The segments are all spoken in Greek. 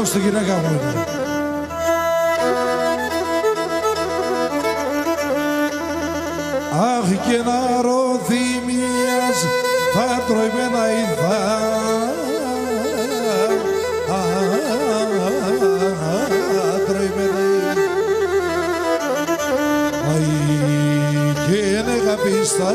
μόνο στη γυναίκα μου είναι. Αχ και να ροθυμίας θα τροημένα ηθά τροημένα και νεγα πίστα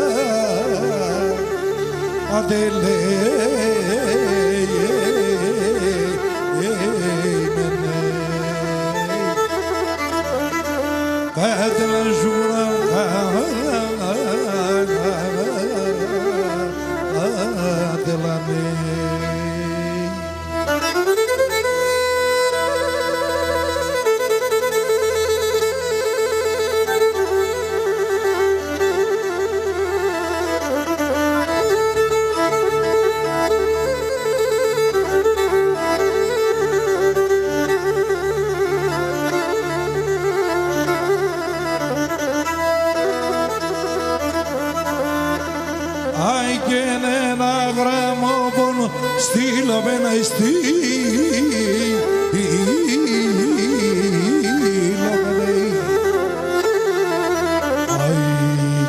στείλω με να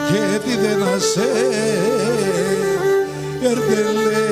και τι δεν να σε ερτελέ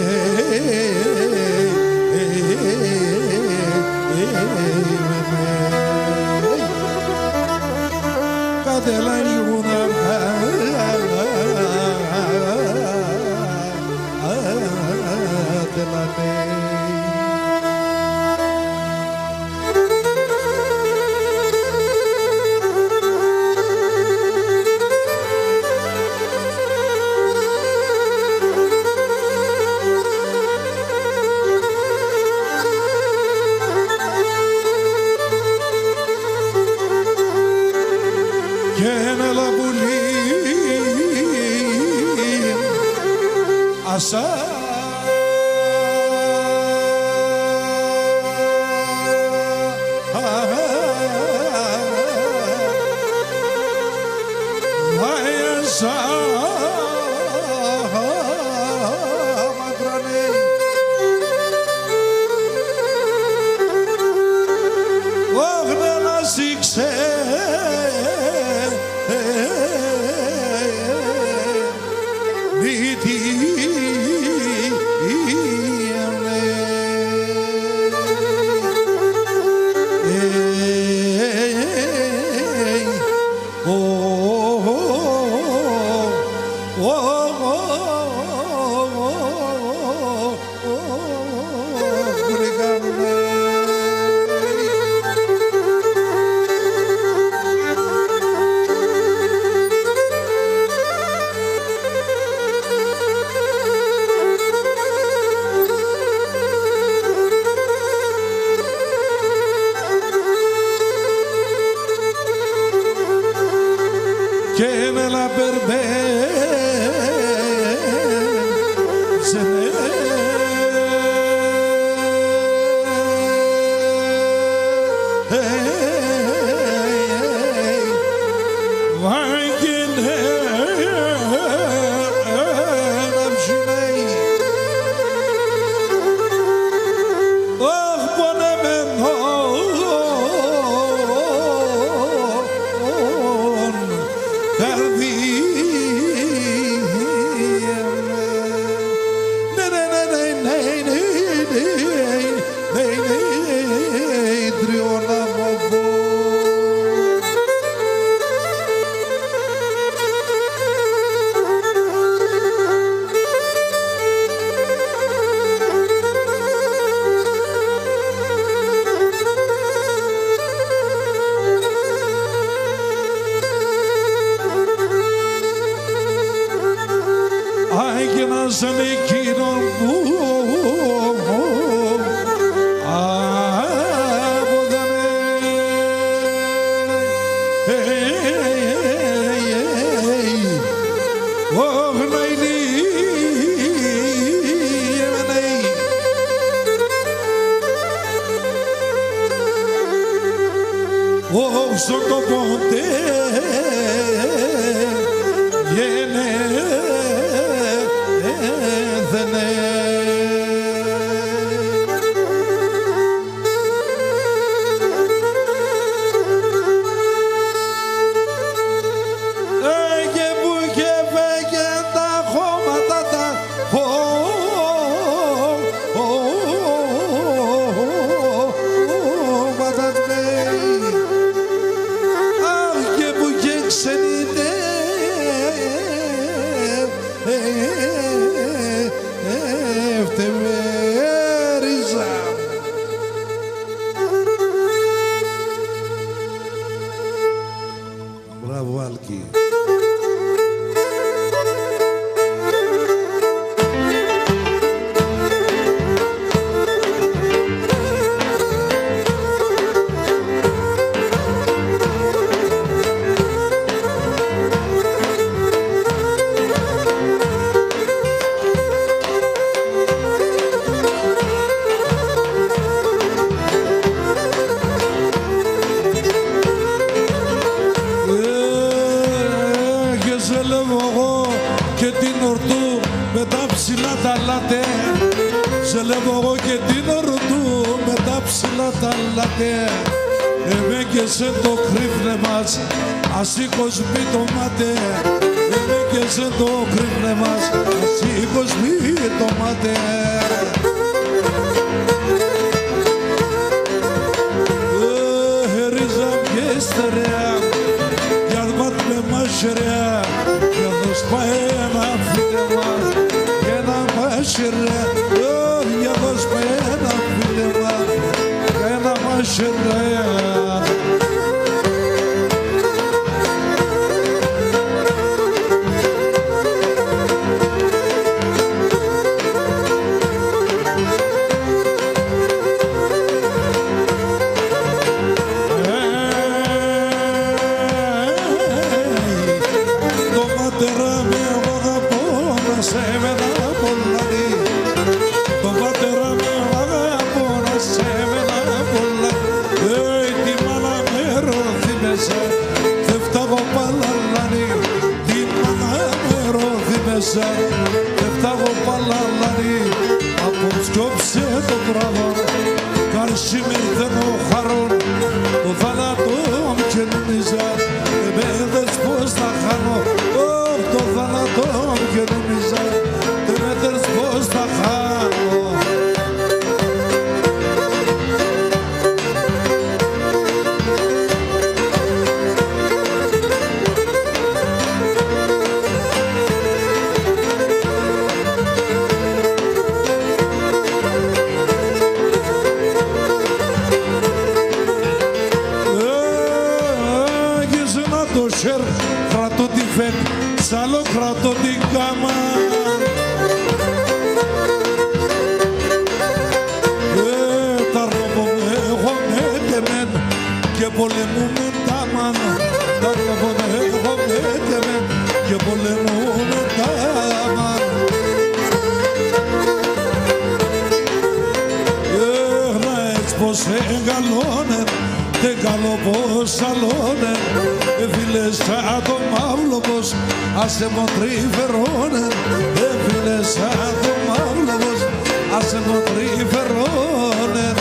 viene, την ορτού με τα ψηλά τα λάτε. Ζηλεύω εγώ και την ορτού με τα ψηλά τα λάτε. Εμέ και σε το κρύφνε μας, ασήκος μη το μάτε. Εμέ και σε το κρύφνε μας, ασήκος μη το μάτε. Ρίζα και στερεά, για δμάτ με μασεριά, για δως πάει ένα φίλε μας, για ένα μασεριά, για δως πάει ένα φίλε μας, για ένα μασεριά. Εφτάγω παλαλάρι, αποσκόψε το βράδο, καρσί με ήρθενο χαρόν, το θάνατο μου και νομίζα, με δες πως θα χάνω, το θάνατο μου και νομίζα, με δες πως θα χάνω. Κρατώ τη φεκ, σ' άλλο κρατώ την κάμα. Τα ρόμπο μου έχω μέτεμεν και πολεμούμε τα μαν. Τα ρόμπο μου έχω μέτεμεν και πολεμούμε τα μαν. Να έτσι πως εγκαλώνεν, δεν καλό πως αλώνεν. Φίλες σαν το μαύλοπος, άσε μου τριφερώνε. Φίλες σαν το μαύλοπος, άσε μου τριφερώνε.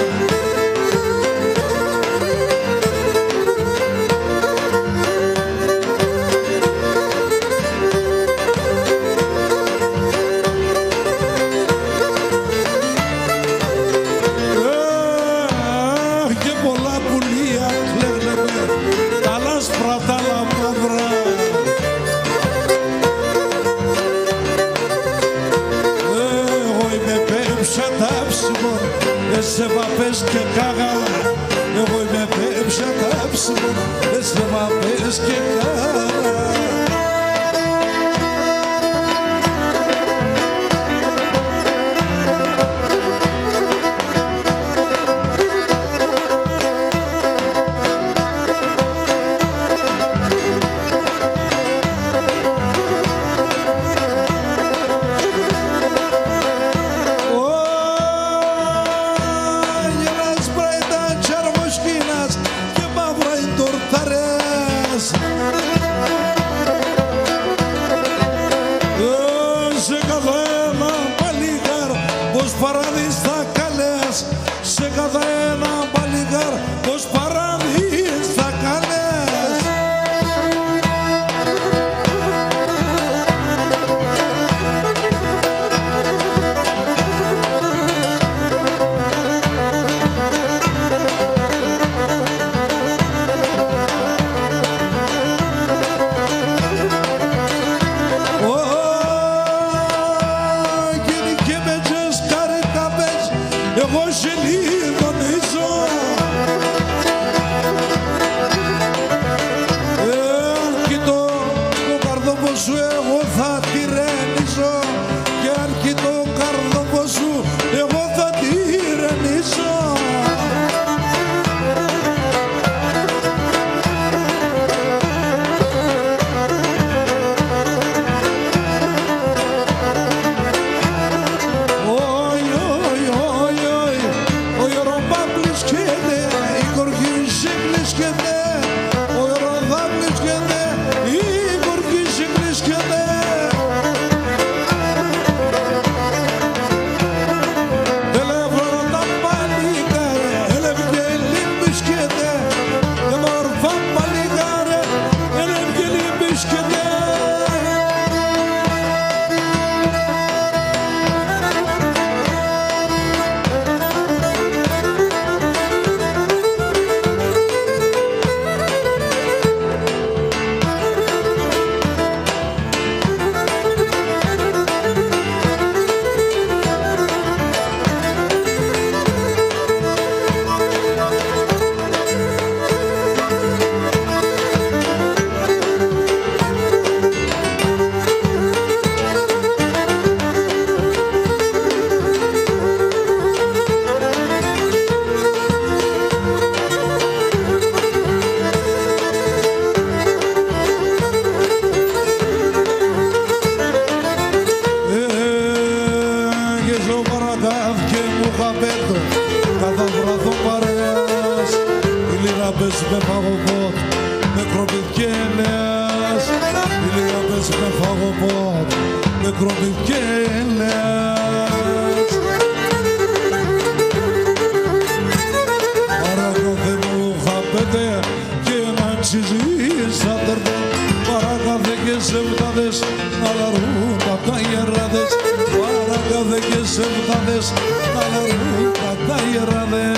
Και πολλά πουλία κλέβνeme, τα λάσπρα τα λαμαύρα. Εγώ είμαι πέμψα τάψιμο, σε βαπές και κάγα. Εγώ είμαι πέμψα τάψιμο, σε βαπές και κάγα. Παράδεις θα καλές, σε κάθε ένα παλιγάρ, πως παράδεις θα καλές. Εγώ σε λιγονίζω. πες με φαγοπότ, με κρομικέλες. Ηλία πες με φαγοπότ, με κρομικέλες. Παρακάθε μου χαπέτε και να τσιζίσατε. Παρακάθε και σεβδάδες να λαρούν τα γεράδες. Παρακάθε και σεβδάδες να λαρούν τα γεράδες.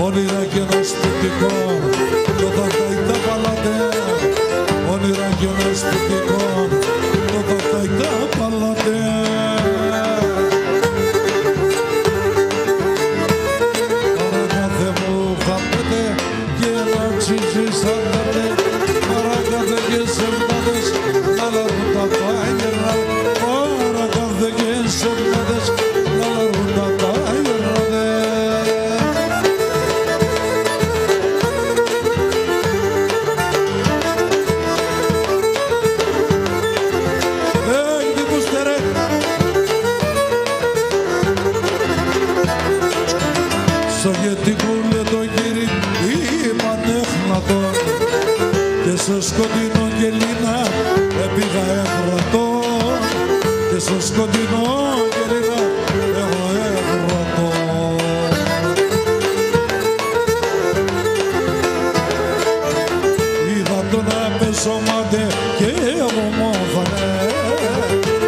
Όνειρα και ένα σπιτικό, το ταχτάει τα παλάτε. Όνειρα και ένα σπιτικό, το ταχτάει τα παλάτε. Παρακάθε μου χαπέτε και να τσιζίσατε. Παρακάθε και σεβδάδες να λαρούν τα πάγερα. Παρακάθε και σεβδάδες να λαρούν τα πάγερα. Στο γετικούλε το γύρι είπαν έχνατον και στο σκοτεινό γελίνα έπηγα εύρωτον και στο σκοτεινό γελίνα εγώ εύρωτον. Είδα τον απεσόματε και εγώ μόφανε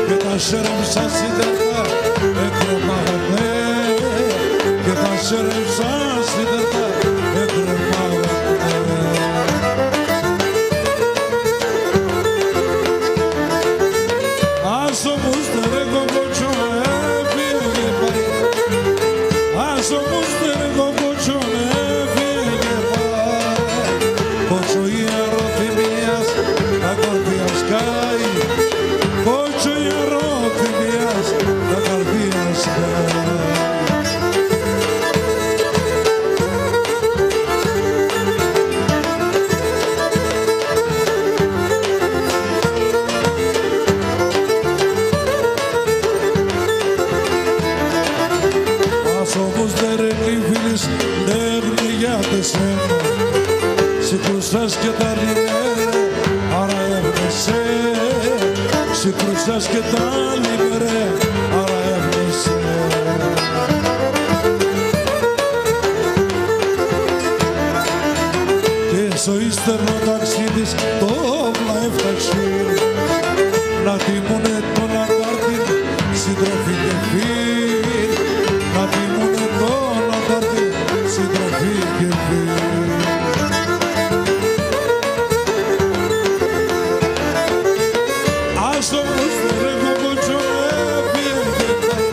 και τα σέρεμψα σύντερτα εκρεμάγανε. Και τα σέρεψα σύντερτα εκρεμάγανε. Ας το μουστερε κοκοτσό έφυγε πάει. Ας το μουστερε κοκοτσό έφυγε πάει. Κότσο ιεροθυμίας τα καρδιά σκάει. Κότσο ιεροθυμίας τα καρδιά σκάει. Όμως δεν ρεκνήφιλης νεύρνη για τεσένα. Σηκρούσας και τα λιμέρε, άρα έβνεσαι. Σηκρούσας και τα λιμέρε, άρα έβνεσαι. Και στο ύστερνο ταξίδις το όπλα έφταξε. Να τιμούνε τον αντάρτη, συντροφή και φίλη. Να τιμούνε τον αντάρτη, συντροφή και φίλη. Ας το μουστερε κοκοτσό έφυγε πάει.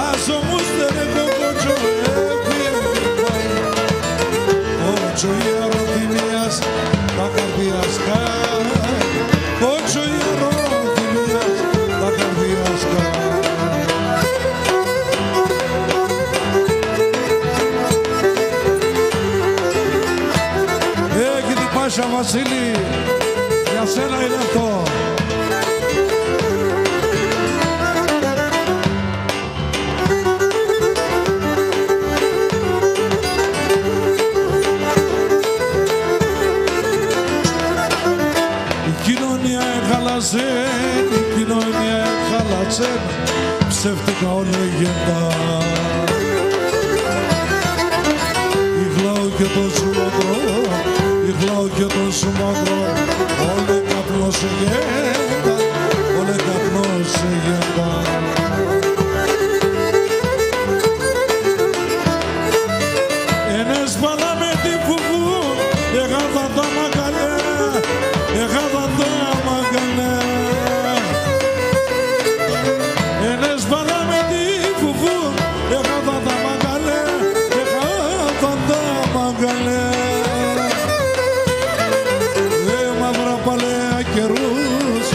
Ας το μουστερε κοκοτσό έφυγε πάει. Κότσο ιεροθυμίας τα καρδιά σκάει. Κότσο ιεροθυμίας τα καρδιά σκάει. Πάσα Βασίλη, για σένα είναι αυτό. Η κοινωνία έχαλασε, η κοινωνία έχαλασε, ψεύτικα ολεγέντα. Η γλάω και το σουμαντρό, Ηχλάω και τον σουμαντρό, όλε καπνό σε γέντα, όλε καπνό σε γέντα. Ένας παλά με τη φουφού, εγάδα τα μαγκαλέ, εγάδα τα μαγκαλέ. Ένας παλά με τη φουφού, εγάδα τα μαγκαλέ, εγάδα τα μαγκαλέ. Μαύρα παλαιά καιρούς,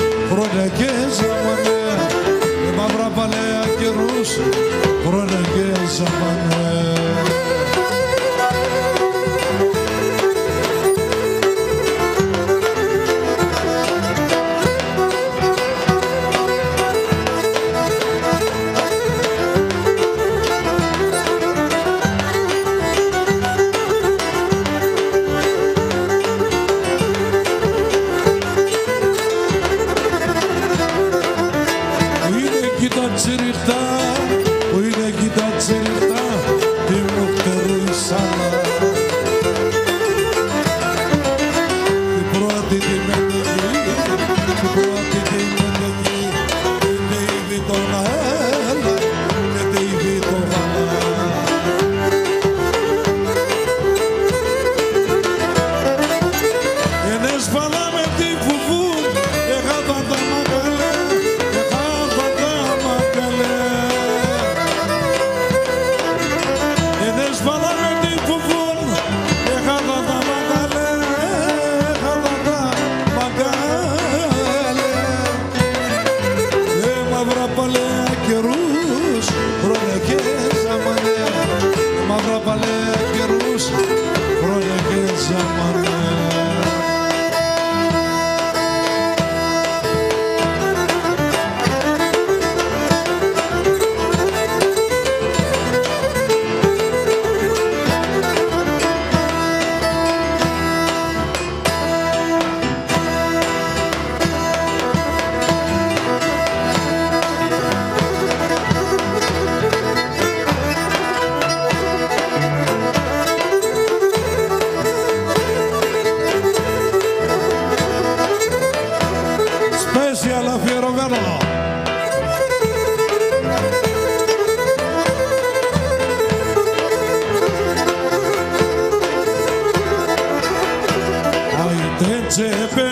Τεντζέπε,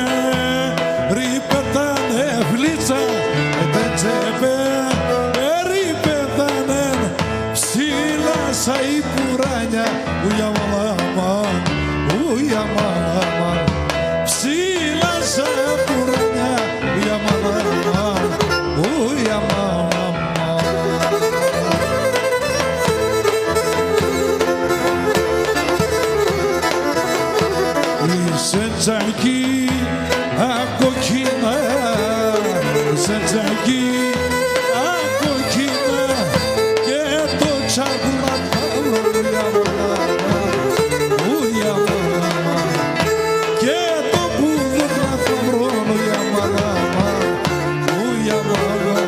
ρίπετανε φλίτσα, τεντζέπε, ρίπετανε ψήλασα η πουράνια, ουιαμαλαμαν, ουιαμαλαμαν, ψήλασα πουράνια, ουιαμαλαμαν, ουιαμαλαμαν. Σε τζακί ακοκκίνα, σε τζακί ακοκκίνα και το τσάκουλα ουιαμαλάμα και το πουδούκλα θα βρω ουιαμαλάμα, ουιαμαλάμα.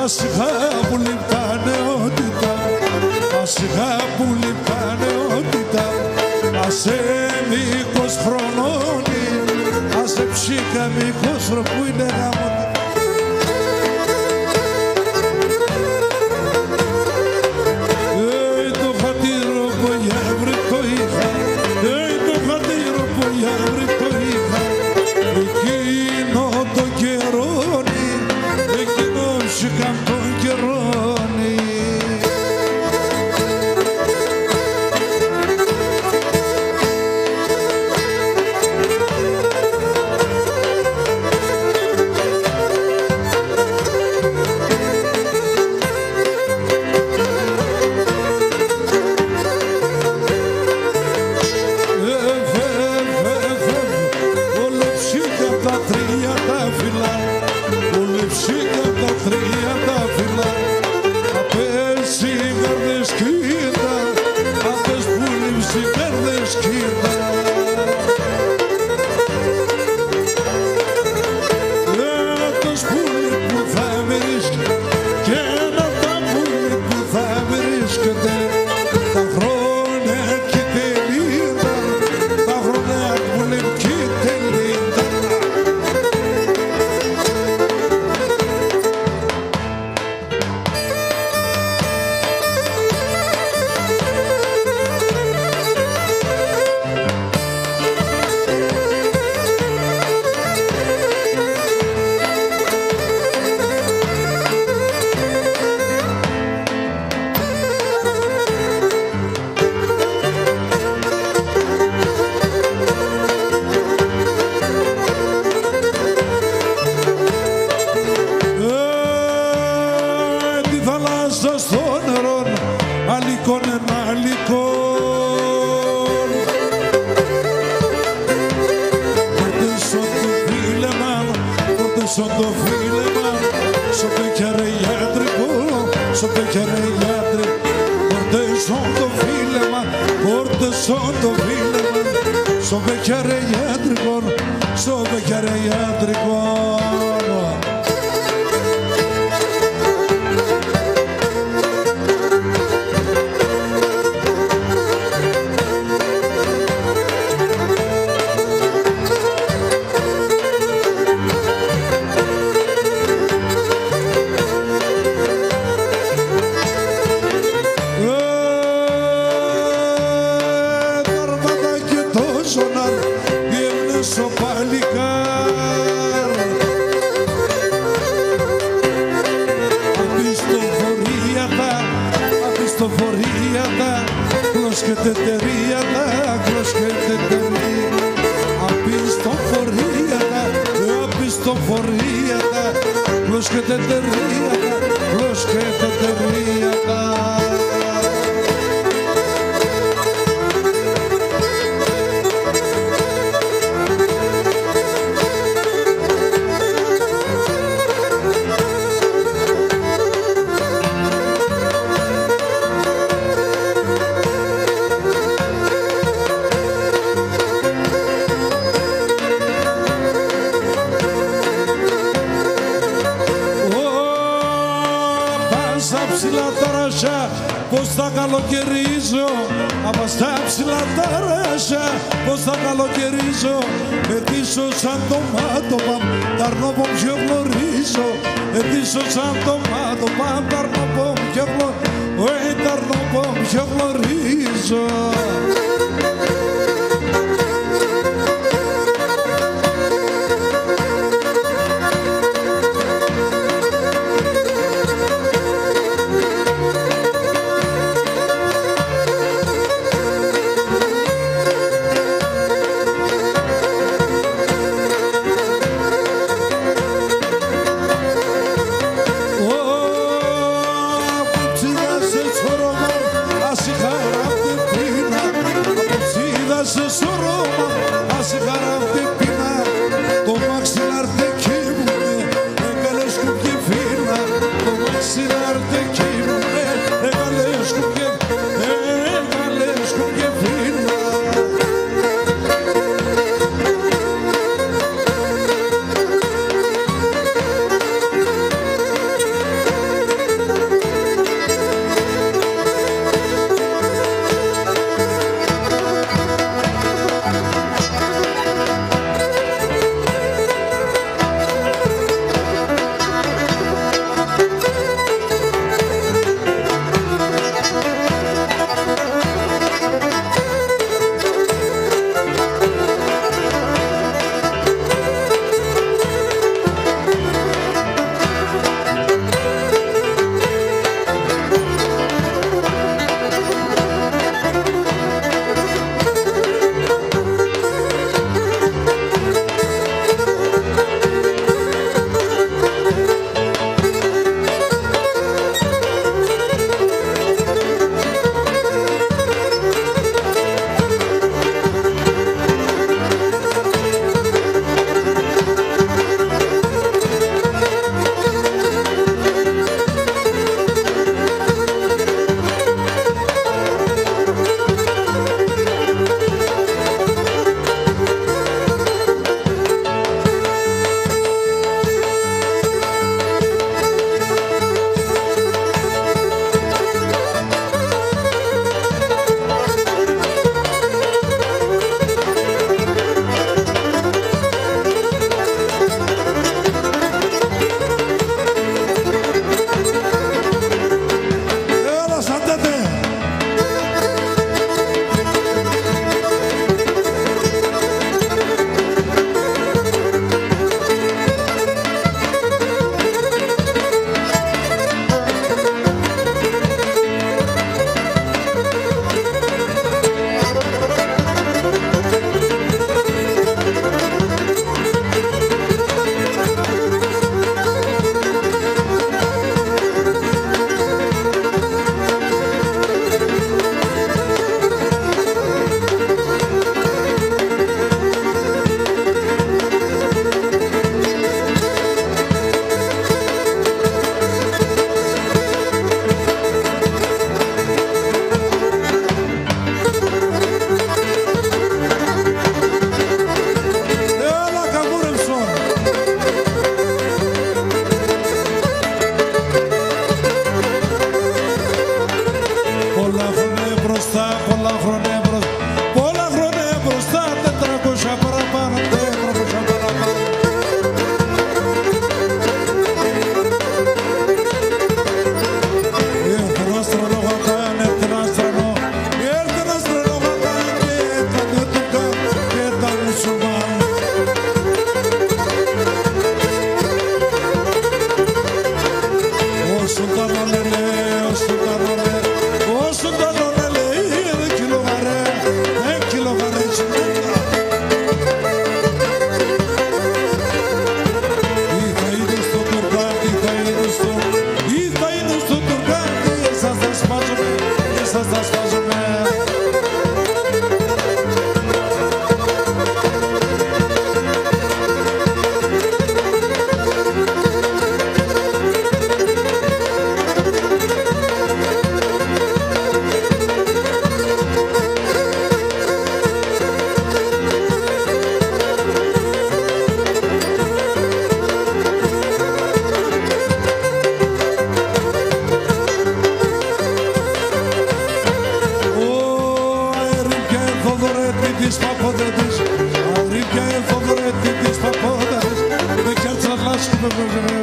άσυχα που λιπτά ρε που είναι γάμο. Το χατήρο που γεύρι το είχα, το χατήρο που γεύρι το είχα, εκείνο το καιρόνι, εκείνο ψυχαν το καιρόνι.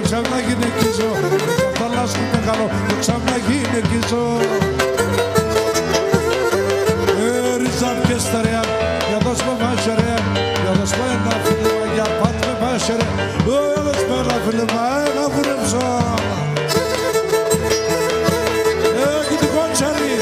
ξανά γυναικίζω, τα λάσκω μεγάλο, ξανά γυναικίζω. Ριζάμ και στερεά, για δώσ' με βάζε ρε, για δώσ' με ένα φίλμα, για πάτ με βάζε ρε, για δώσ' με ένα φίλμα, ένα βουρεψό. Και την κότσαρη.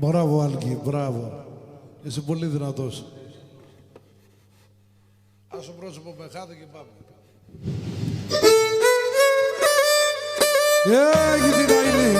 Μπράβο, Άλκη, μπράβο. Είσαι πολύ δυνατός. Άσο πρόσωπο με χάδι και πάμε. Έγινε την Αηλή.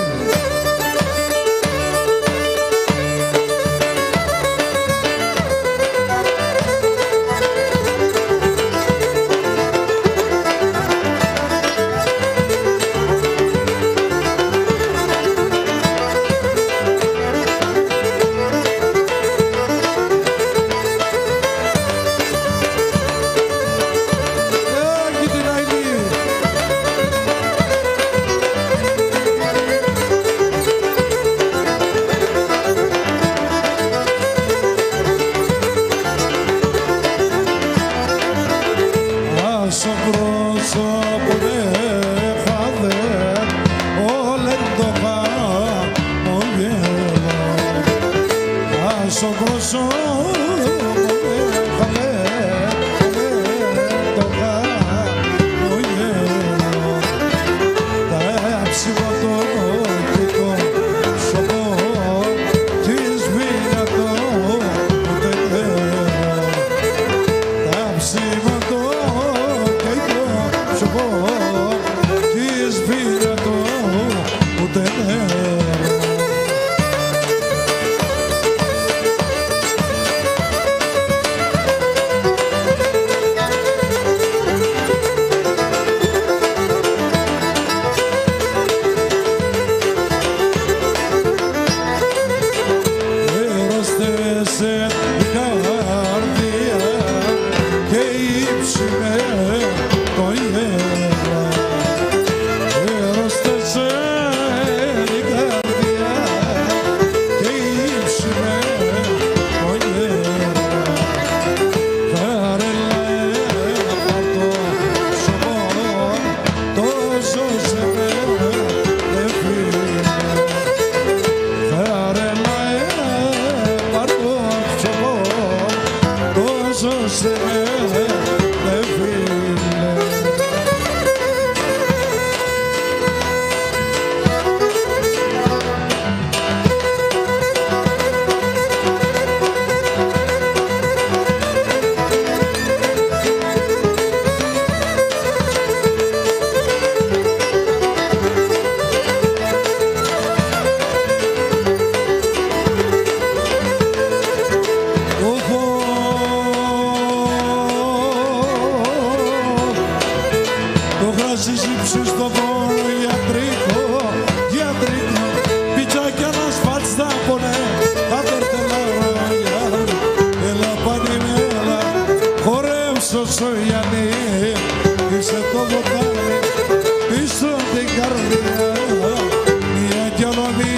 Μεσογειανή, είσαι το βοτάνι πίσω την καρδιά, μια κιολονία.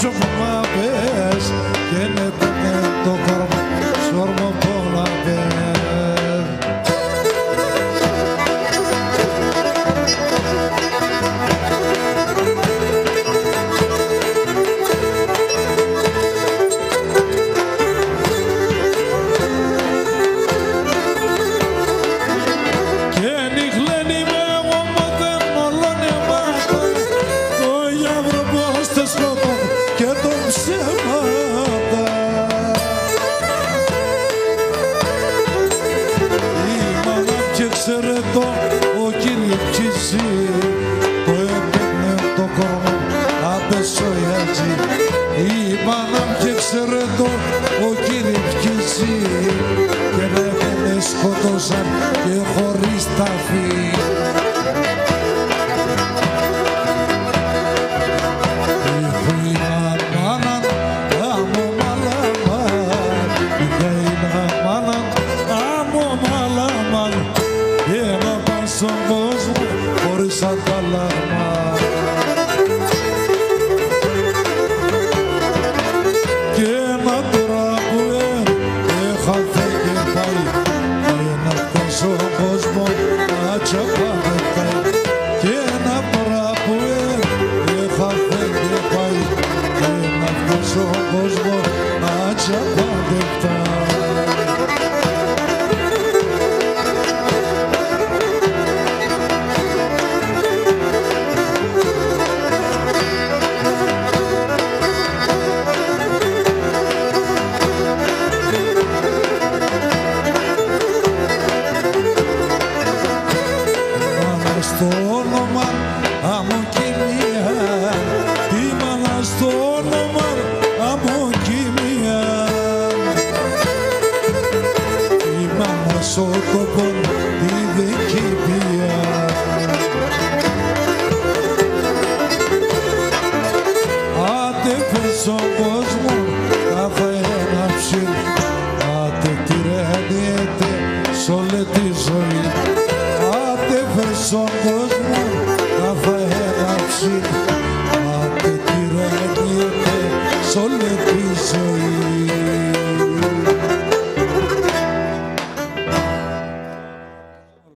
κόψω που μ' πες και είναι το κορμό σόρμο πολλά πες. Ο Κυριευκής το έπαιρνε το κορμό απέσω έτσι. Η μάνα μου και ξέρε το ο Κυριευκής και να έπαιρνε σκοτώσαν και χωρίς ταφή. Στον κόσμο χωρίς αντάλλαγμα και ένα τώρα που έχα φέγγε πάει ένα τόσο κόσμο να τσαπαδευτάει και ένα τώρα που έχα φέγγε πάει ένα τόσο κόσμο να τσαπαδευτάει. Στο όνομα αμοκοιμία, τη μάνα στο όνομα αμοκοιμία. Η μάνα στο τόπο τη δικηπία. Άντε πες στον κόσμο κάθε ένα ψήλ, άντε τυραννιέται σ' όλη τη ζωή. Στον κόσμο να φάει ένα ψήλ, άντε τυραννιέται σ' όλη τη ζωή.